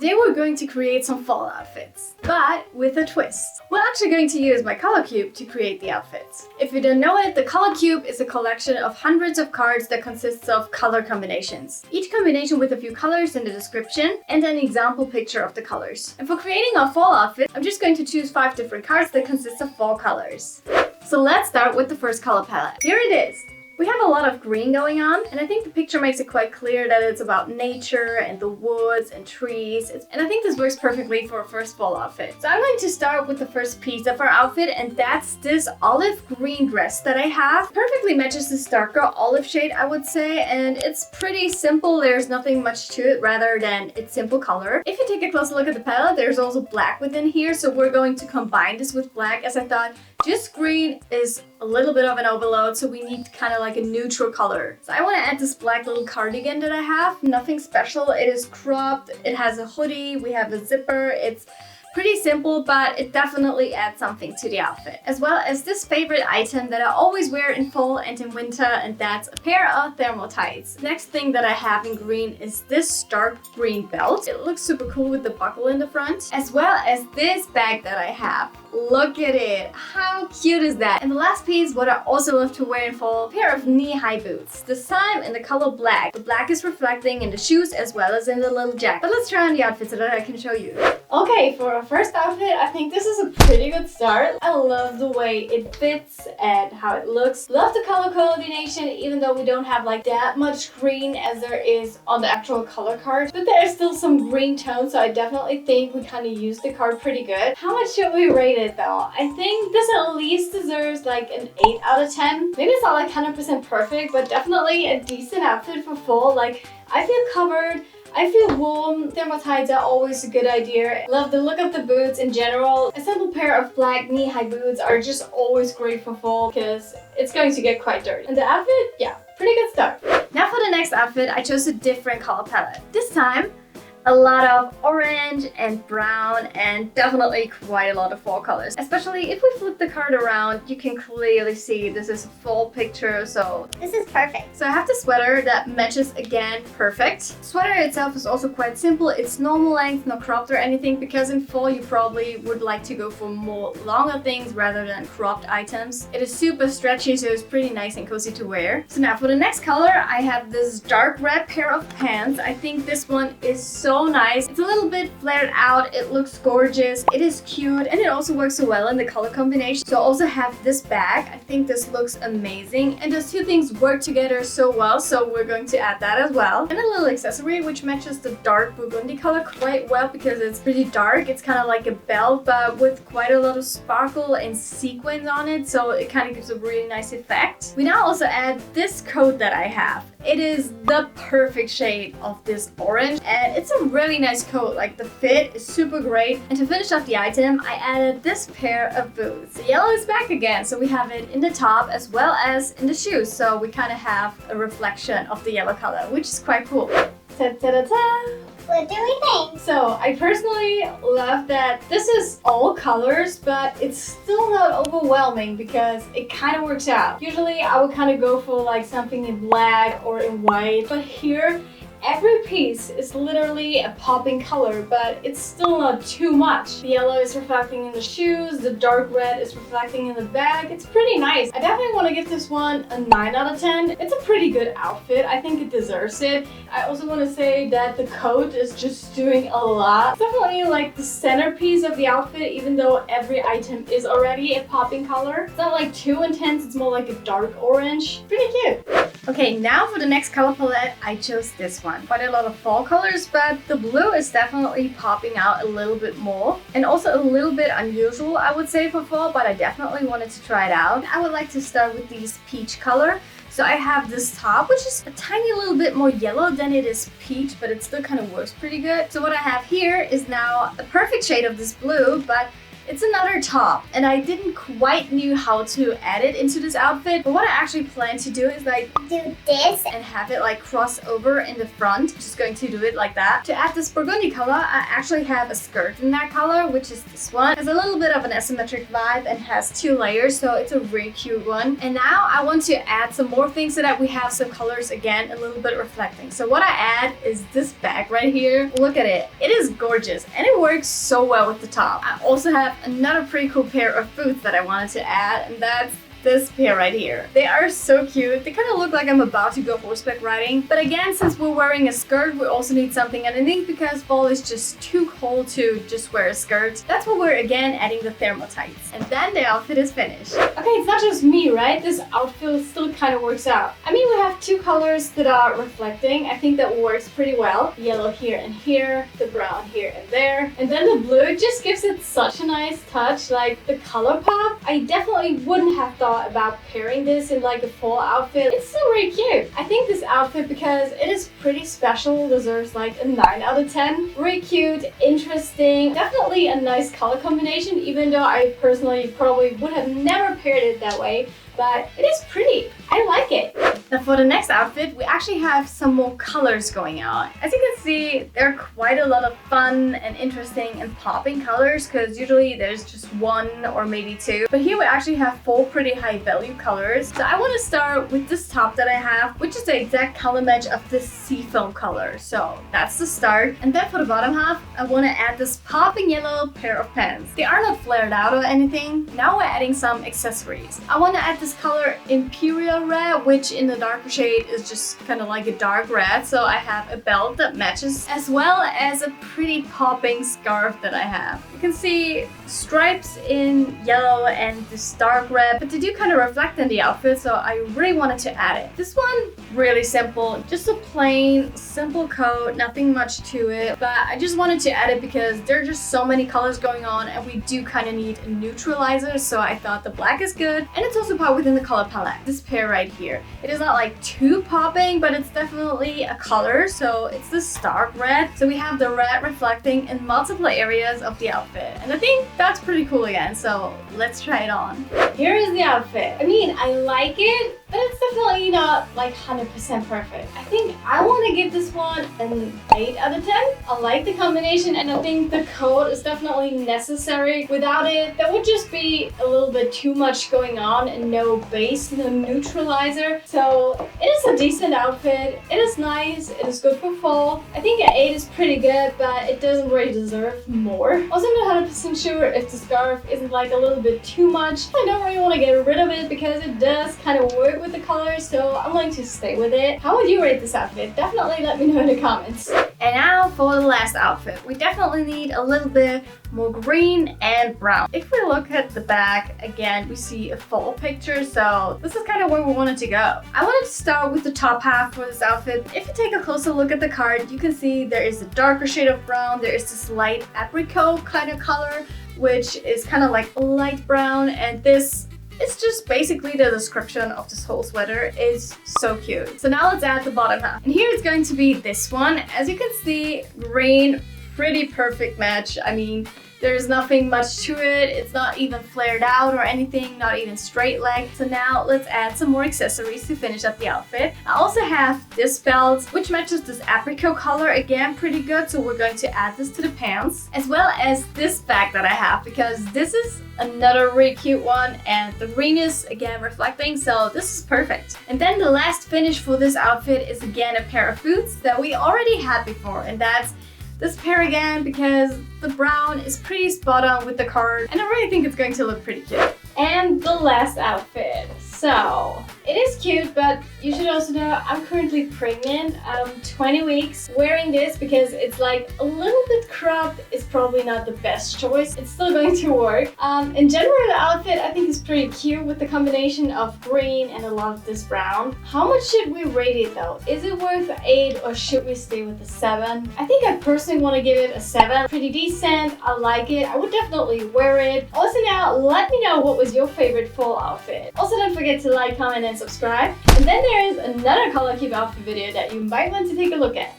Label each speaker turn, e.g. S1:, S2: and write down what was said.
S1: Today we're going to create some fall outfits, but with a twist. We're actually going to use my color cube to create the outfits. If you don't know it, the color cube is a collection of hundreds of cards that consists of color combinations. Each combination with a few colors in the description and an example picture of the colors. And for creating our fall outfit, I'm just going to choose 5 different cards that consist of fall colors. So let's start with the first color palette. Here it is. We have a lot of green going on, and I think the picture makes it quite clear that it's about nature and the woods and trees, and I think this works perfectly for a first fall outfit. So I'm going to start with the first piece of our outfit, and that's this olive green dress that I have. Perfectly matches this darker olive shade, I would say, and it's pretty simple. There's nothing much to it rather than its simple color. If you take a closer look at the palette, there's also black within here, so we're going to combine this with black, as I thought just green is a little bit of an overload, so we need kind of like a neutral color. So I want to add this black little cardigan that I have. Nothing special. It is cropped. It has a hoodie. We have a zipper. It's pretty simple, but it definitely adds something to the outfit. As well as this favorite item that I always wear in fall and in winter, and that's a pair of thermal tights. Next thing that I have in green is this dark green belt. It looks super cool with the buckle in the front. As well as this bag that I have. Look at it. How cute is that? And the last piece, what I also love to wear in fall, a pair of knee-high boots. This time in the color black. The black is reflecting in the shoes as well as in the little jacket. But let's try on the outfit so that I can show you. Okay, for our first outfit, I think this is a pretty good start. I love the way it fits and how it looks. Love the color coordination, even though we don't have like that much green as there is on the actual color card. But there's still some green tones, so I definitely think we kind of used the card pretty good. How much should we rate it though? I think this at least deserves like an 8 out of 10. Maybe it's not like 100% perfect, but definitely a decent outfit for fall. Like, I feel covered. I feel warm. Thermal tights are always a good idea. Love the look of the boots in general. A simple pair of black knee-high boots are just always great for fall because it's going to get quite dirty. And the outfit, yeah, pretty good start. Now for the next outfit, I chose a different color palette. This time, a lot of orange and brown and definitely quite a lot of fall colors. Especially if we flip the card around, you can clearly see this is a fall picture, so this is perfect. So I have the sweater that matches again perfect. Sweater itself is also quite simple. It's normal length, not cropped or anything, because in fall you probably would like to go for more longer things rather than cropped items. It is super stretchy, so it's pretty nice and cozy to wear. So now for the next color, I have this dark red pair of pants. I think this one is so nice. It's a little bit flared out. It looks gorgeous. It is cute, and it also works so well in the color combination. So I also have this bag. I think this looks amazing, and those two things work together so well, so we're going to add that as well. And a little accessory which matches the dark burgundy color quite well because it's pretty dark. It's kind of like a belt, but with quite a lot of sparkle and sequins on it, so it kind of gives a really nice effect. We now also add this coat that I have. It is the perfect shade of this orange, and it's a really nice coat. Like, the fit is super great. And to finish off the item, I added this pair of boots. The yellow is back again, so we have it in the top as well as in the shoes. So we kind of have a reflection of the yellow color, which is quite cool. Ta-ta-ta-ta!
S2: What do we think?
S1: So I personally love that this is all colors, but it's still not overwhelming because it kind of works out. Usually I would kind of go for like something in black or in white, but here every piece is literally a popping color, but it's still not too much. The yellow is reflecting in the shoes, the dark red is reflecting in the bag. It's pretty nice. I definitely want to give this one a 9 out of 10. It's a pretty good outfit. I think it deserves it. I also want to say that the coat is just doing a lot. It's definitely like the centerpiece of the outfit, even though every item is already a popping color. It's not like too intense, it's more like a dark orange. Pretty cute. Okay, now for the next color palette, I chose this one. Quite a lot of fall colors, but the blue is definitely popping out a little bit more. And also a little bit unusual, I would say, for fall, but I definitely wanted to try it out. I would like to start with this peach color. So I have this top, which is a tiny little bit more yellow than it is peach, but it still kind of works pretty good. So what I have here is now a perfect shade of this blue, but It's another top, and I didn't quite knew how to add it into this outfit, but what I actually plan to do is like do this and have it like cross over in the front. Just going to do it like that. To add this burgundy color, I actually have a skirt in that color, which is this one. It has a little bit of an asymmetric vibe and has 2 layers, so it's a really cute one. And now I want to add some more things so that we have some colors again, a little bit reflecting. So what I add is this bag right here. Look at it. It is gorgeous and it works so well with the top. I also have another pretty cool pair of boots that I wanted to add, and that's this pair right here. They are so cute. They kind of look like I'm about to go horseback riding. But again, since we're wearing a skirt, we also need something underneath because fall is just too cold to just wear a skirt. That's why we're again adding the thermal tights. And then the outfit is finished. Okay, it's not just me, right? This outfit still kind of works out. I mean, we have 2 colors that are reflecting. I think that works pretty well. Yellow here and here, the brown here and there. And then the blue just gives it such a nice touch, like the color pop. I definitely wouldn't have thought about pairing this in like a fall outfit. It's so really cute. I think this outfit, because it is pretty special, deserves like a 9 out of 10. Really cute, interesting, definitely a nice color combination, even though I personally probably would have never paired it that way. But it is pretty. I like it. Now for the next outfit, we actually have some more colors going out. As you can see, there are quite a lot of fun and interesting and popping colors, because usually there's just 1 or maybe 2. But here we actually have 4 pretty high value colors. So I want to start with this top that I have, which is the exact color match of this seafoam color. So that's the start. And then for the bottom half, I want to add this popping yellow pair of pants. They are not flared out or anything. Now we're adding some accessories. I want to add this color Imperial Red, which in the darker shade is just kind of like a dark red. So I have a belt that matches, as well as a pretty popping scarf that I have. You can see stripes in yellow and this dark red, but they do kind of reflect in the outfit, so I really wanted to add it. This one, really simple, just a plain, simple coat, nothing much to it, but I just wanted to add it because there are just so many colors going on and we do kind of need a neutralizer, so I thought the black is good, and it's also part within the color palette. This pair right here, it is not like too popping, but it's definitely a color, so it's this dark red. So we have the red reflecting in multiple areas of the outfit, and I think that's pretty cool again, so let's try it on. Here is the outfit. I mean, I like it, but it's definitely not like 100% perfect. I think I want to give this one an 8 out of 10. I like the combination, and I think the coat is definitely necessary. Without it, that would just be a little bit too much going on and no base, no neutralizer. So it is a decent outfit. It is nice. It is good for fall. I think an 8 is pretty good, but it doesn't really deserve more. Also, I'm not 100% sure if the scarf isn't like a little bit too much. I don't really want to get rid of it because it does kind of work with the colors, so I'm going to stay with it. How would you rate this outfit? Definitely let me know in the comments. And now for the last outfit. We definitely need a little bit more green and brown. If we look at the back, again, we see a fall picture, so this is kind of where we wanted to go. I wanted to start with the top half for this outfit. If you take a closer look at the card, you can see there is a darker shade of brown, there is this light apricot kind of color, which is kind of like a light brown, and this it's just basically the description of this whole sweater. Is so cute. So now let's add the bottom half. And here it's going to be this one. As you can see, green, pretty perfect match. I mean, there's nothing much to it. It's not even flared out or anything, not even straight leg. So now let's add some more accessories to finish up the outfit. I also have this belt, which matches this apricot color, again, pretty good. So we're going to add this to the pants, as well as this bag that I have, because this is another really cute one, and the green is again reflecting, so this is perfect. And then the last finish for this outfit is again a pair of boots that we already had before, and that's this pair again, because the brown is pretty spot on with the card, and I really think it's going to look pretty cute. And the last outfit. So, it is cute, but you should also know I'm currently pregnant. I'm 20 weeks. Wearing this because it's like a little bit cropped is probably not the best choice. It's still going to work. In general, the outfit I think is pretty cute with the combination of green and a lot of this brown. How much should we rate it though? Is it worth an 8 or should we stay with a 7? I think I personally want to give it a 7. Pretty decent. I like it. I would definitely wear it. Also now, let me know what was your favorite fall outfit. Also don't forget to like, comment, and subscribe. And then there is another color keep outfit video that you might want to take a look at.